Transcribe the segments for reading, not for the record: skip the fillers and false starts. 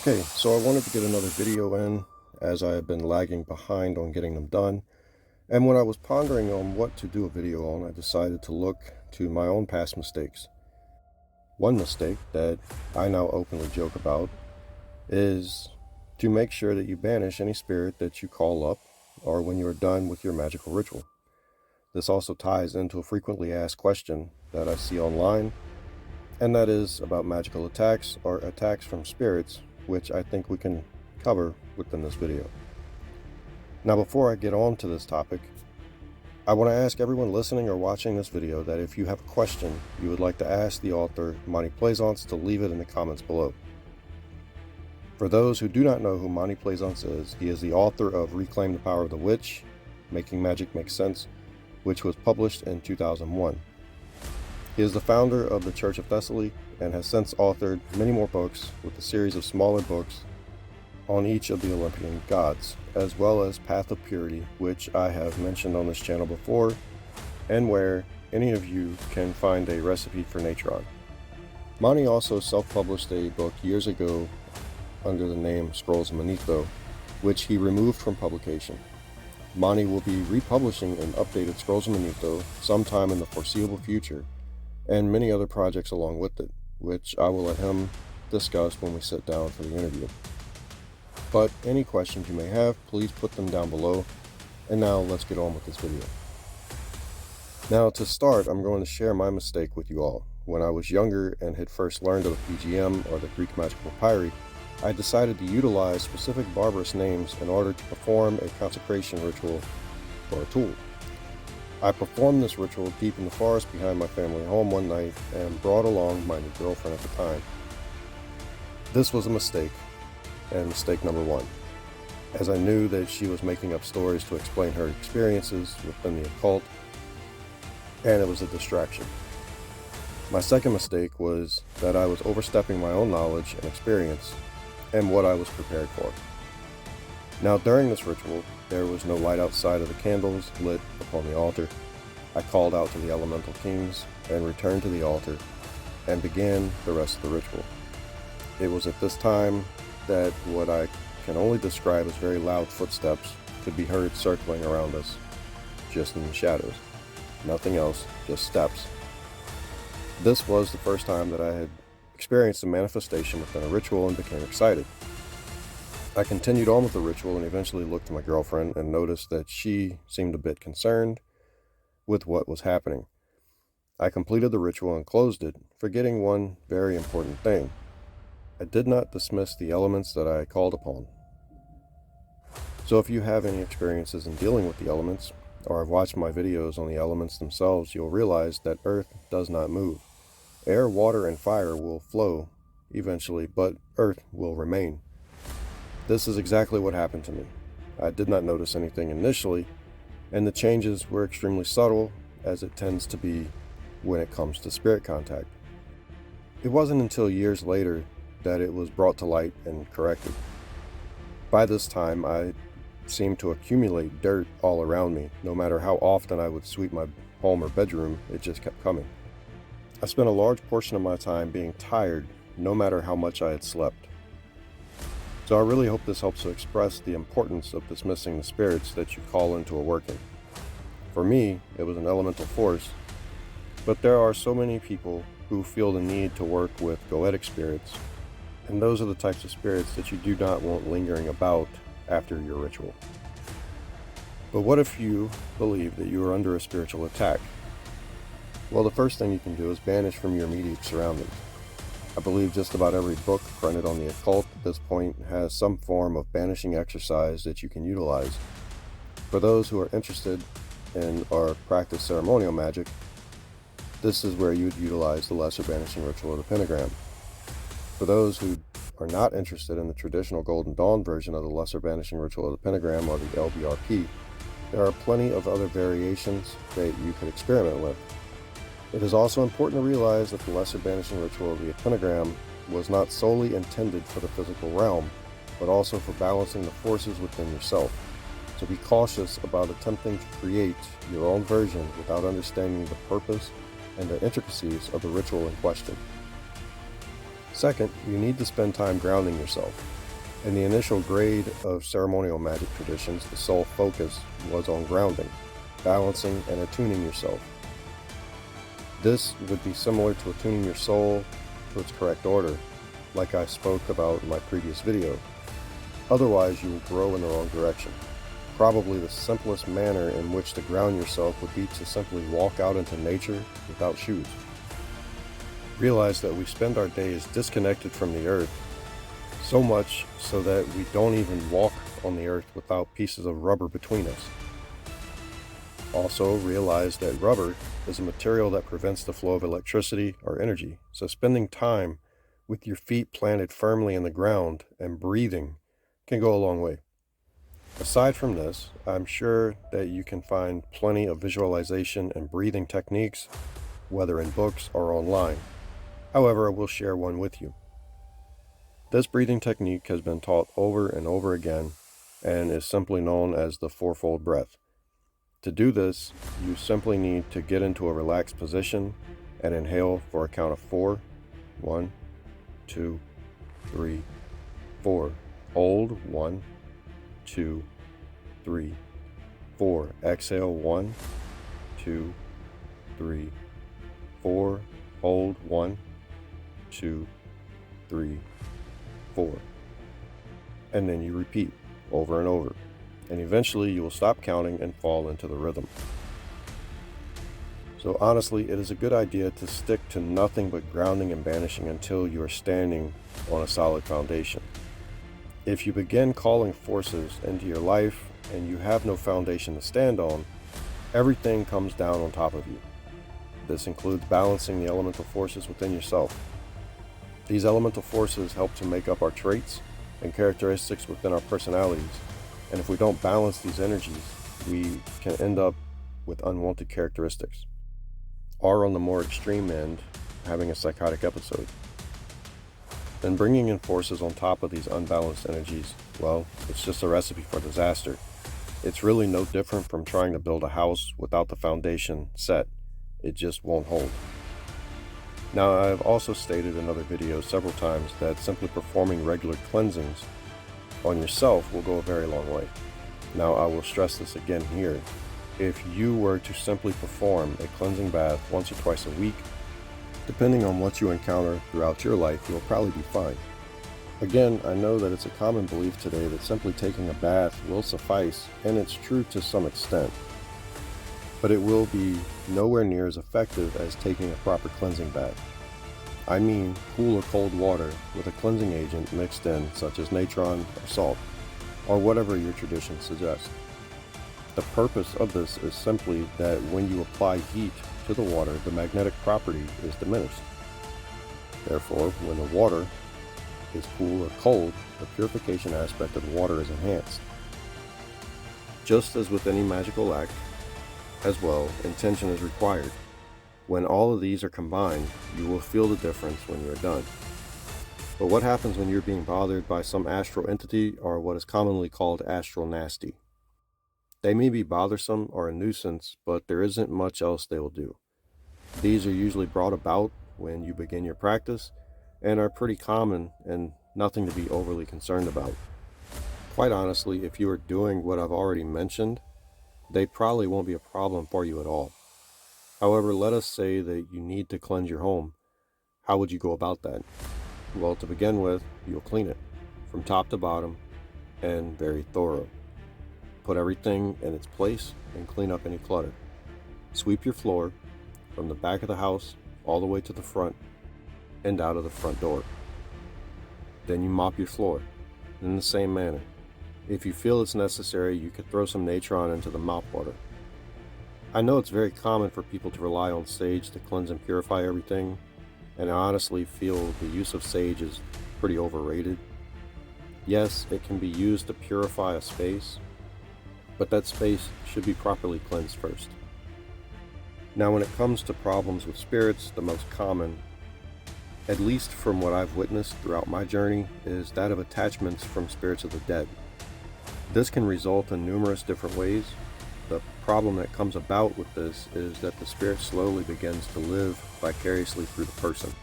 Okay, so I wanted to get another video in as I have been lagging behind on getting them done. And when I was pondering on what to do a video on, I decided to look to my own past mistakes. One mistake that I now openly joke about is to make sure that you banish any spirit that you call up or when you are done with your magical ritual. This also ties into a frequently asked question that I see online, and that is about magical attacks or attacks from spirits, which I think we can cover within this video. Now, before I get on to this topic, I want to ask everyone listening or watching this video that if you have a question you would like to ask the author, Monty Plaisance, to leave it in the comments below. For those who do not know who Monty Plaisance is, he is the author of Reclaim the Power of the Witch, Making Magic Make Sense, which was published in 2001. He is the founder of the Church of Thessaly and has since authored many more books with a series of smaller books on each of the Olympian gods, as well as Path of Purity, which I have mentioned on this channel before, and where any of you can find a recipe for nature on. Monty also self-published a book years ago under the name Scrolls of Manetho, which he removed from publication. Monty will be republishing an updated Scrolls of Manetho sometime in the foreseeable future, and many other projects along with it, which I will let him discuss when we sit down for the interview. But any questions you may have, please put them down below. And now let's get on with this video. Now to start, I'm going to share my mistake with you all. When I was younger and had first learned of the PGM, or the Greek Magical Papyri, I decided to utilize specific barbarous names in order to perform a consecration ritual for a tool. I performed this ritual deep in the forest behind my family home one night and brought along my new girlfriend at the time. This was a mistake, and mistake number one, as I knew that she was making up stories to explain her experiences within the occult, and it was a distraction. My second mistake was that I was overstepping my own knowledge and experience and what I was prepared for. Now, during this ritual, there was no light outside of the candles lit upon the altar. I called out to the elemental kings and returned to the altar and began the rest of the ritual. It was at this time that what I can only describe as very loud footsteps could be heard circling around us, just in the shadows. Nothing else, just steps. This was the first time that I had experienced a manifestation within a ritual and became excited. I continued on with the ritual and eventually looked to my girlfriend and noticed that she seemed a bit concerned with what was happening. I completed the ritual and closed it, forgetting one very important thing. I did not dismiss the elements that I called upon. So if you have any experiences in dealing with the elements, or have watched my videos on the elements themselves, you'll realize that earth does not move. Air, water, and fire will flow eventually, but earth will remain. This is exactly what happened to me. I did not notice anything initially, and the changes were extremely subtle, as it tends to be when it comes to spirit contact. It wasn't until years later that it was brought to light and corrected. By this time, I seemed to accumulate dirt all around me. No matter how often I would sweep my home or bedroom, it just kept coming. I spent a large portion of my time being tired, no matter how much I had slept. So I really hope this helps to express the importance of dismissing the spirits that you call into a working. For me, it was an elemental force, but there are so many people who feel the need to work with goetic spirits, and those are the types of spirits that you do not want lingering about after your ritual. But what if you believe that you are under a spiritual attack? Well, the first thing you can do is banish from your immediate surroundings. I believe just about every book printed on the occult at this point has some form of banishing exercise that you can utilize. For those who are interested in or practice ceremonial magic, this is where you would utilize the lesser banishing ritual of the pentagram. For those who are not interested in the traditional Golden Dawn version of the lesser banishing ritual of the pentagram, or the LBRP, there are plenty of other variations that you could experiment with. It is also important to realize that the lesser banishing ritual of the pentagram was not solely intended for the physical realm, but also for balancing the forces within yourself. So be cautious about attempting to create your own version without understanding the purpose and the intricacies of the ritual in question. Second, you need to spend time grounding yourself. In the initial grade of ceremonial magic traditions, the sole focus was on grounding, balancing, and attuning yourself. This would be similar to attuning your soul to its correct order, like I spoke about in my previous video. Otherwise, you will grow in the wrong direction. Probably the simplest manner in which to ground yourself would be to simply walk out into nature without shoes. Realize that we spend our days disconnected from the earth, so much so that we don't even walk on the earth without pieces of rubber between us. Also, realize that rubber is a material that prevents the flow of electricity or energy, so spending time with your feet planted firmly in the ground and breathing can go a long way. Aside from this, I'm sure that you can find plenty of visualization and breathing techniques, whether in books or online. However, I will share one with you. This breathing technique has been taught over and over again and is simply known as the fourfold breath. To do this, you simply need to get into a relaxed position and inhale for a count of 4. 1, 2, 3, 4. Hold 1, 2, 3, 4. Exhale 1, 2, 3, 4. Hold 1, 2, 3, 4. And then you repeat over and over. And eventually you will stop counting and fall into the rhythm. So honestly, it is a good idea to stick to nothing but grounding and banishing until you are standing on a solid foundation. If you begin calling forces into your life and you have no foundation to stand on, everything comes down on top of you. This includes balancing the elemental forces within yourself. These elemental forces help to make up our traits and characteristics within our personalities. And if we don't balance these energies, we can end up with unwanted characteristics, or on the more extreme end, having a psychotic episode. Then bringing in forces on top of these unbalanced energies, well, it's just a recipe for disaster. It's really no different from trying to build a house without the foundation set. It just won't hold. Now, I have also stated in other videos several times that simply performing regular cleansings on yourself will go a very long way. Now, I will stress this again here. If you were to simply perform a cleansing bath once or twice a week, depending on what you encounter throughout your life, you'll probably be fine. Again, I know that it's a common belief today that simply taking a bath will suffice, and it's true to some extent. But it will be nowhere near as effective as taking a proper cleansing bath. I mean cool or cold water with a cleansing agent mixed in, such as natron or salt, or whatever your tradition suggests. The purpose of this is simply that when you apply heat to the water, the magnetic property is diminished. Therefore, when the water is cool or cold, the purification aspect of the water is enhanced. Just as with any magical act, as well, intention is required. When all of these are combined, you will feel the difference when you're done. But what happens when you're being bothered by some astral entity, or what is commonly called astral nasty? They may be bothersome or a nuisance, but there isn't much else they will do. These are usually brought about when you begin your practice and are pretty common and nothing to be overly concerned about. Quite honestly, if you are doing what I've already mentioned, they probably won't be a problem for you at all. However, let us say that you need to cleanse your home. How would you go about that? Well, to begin with, you'll clean it from top to bottom and very thorough. Put everything in its place and clean up any clutter. Sweep your floor from the back of the house all the way to the front and out of the front door. Then you mop your floor in the same manner. If you feel it's necessary, you could throw some natron into the mop water. I know it's very common for people to rely on sage to cleanse and purify everything, and I honestly feel the use of sage is pretty overrated. Yes, it can be used to purify a space, but that space should be properly cleansed first. Now, when it comes to problems with spirits, the most common, at least from what I've witnessed throughout my journey, is that of attachments from spirits of the dead. This can result in numerous different ways. The problem that comes about with this is that the spirit slowly begins to live vicariously through the person.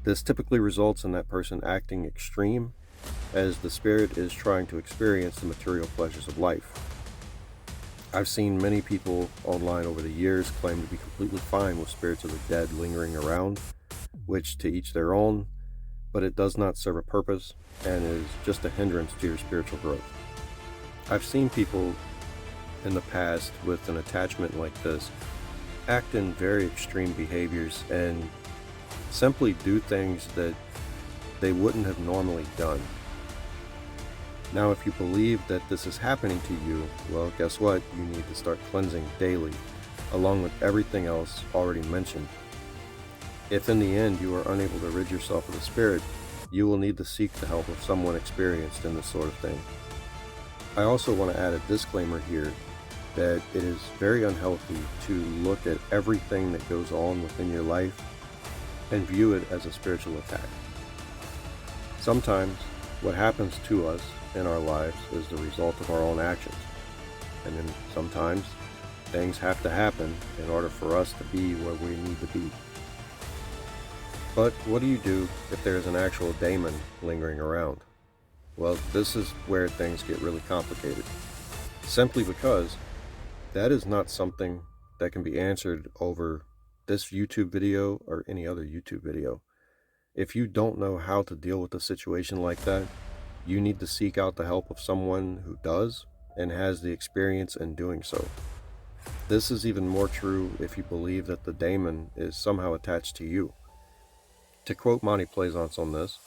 This typically results in that person acting extreme as the spirit is trying to experience the material pleasures of life. I've seen many people online over the years claim to be completely fine with spirits of the dead lingering around, which to each their own, but it does not serve a purpose and is just a hindrance to your spiritual growth. I've seen people in the past with an attachment like this act in very extreme behaviors and simply do things that they wouldn't have normally done. Now, if you believe that this is happening to you, well, guess what? You need to start cleansing daily, along with everything else already mentioned. If in the end you are unable to rid yourself of the spirit, you will need to seek the help of someone experienced in this sort of thing. I also want to add a disclaimer here that it is very unhealthy to look at everything that goes on within your life and view it as a spiritual attack. Sometimes what happens to us in our lives is the result of our own actions, and then sometimes things have to happen in order for us to be where we need to be. But what do you do if there is an actual daemon lingering around? Well, this is where things get really complicated, simply because that is not something that can be answered over this YouTube video or any other YouTube video. If you don't know how to deal with a situation like that, you need to seek out the help of someone who does and has the experience in doing so. This is even more true if you believe that the daemon is somehow attached to you. To quote Monty Plaisance on this,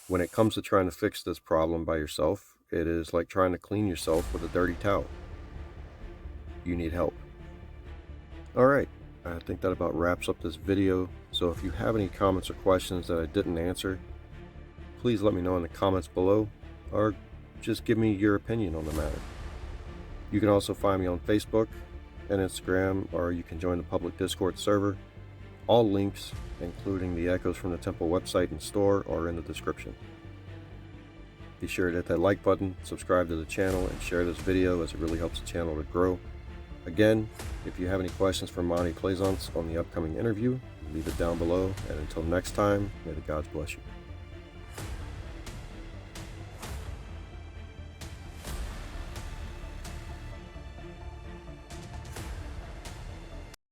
when it comes to trying to fix this problem by yourself, it is like trying to clean yourself with a dirty towel. You need help. Alright, I think that about wraps up this video, so if you have any comments or questions that I didn't answer, please let me know in the comments below, or just give me your opinion on the matter. You can also find me on Facebook and Instagram, or you can join the public Discord server. All links, including the Echoes from the Temple website and store, are in the description. Be sure to hit that like button, subscribe to the channel, and share this video as it really helps the channel to grow. Again, if you have any questions for Monty Plaisance on the upcoming interview, leave it down below, and until next time, may the gods bless you.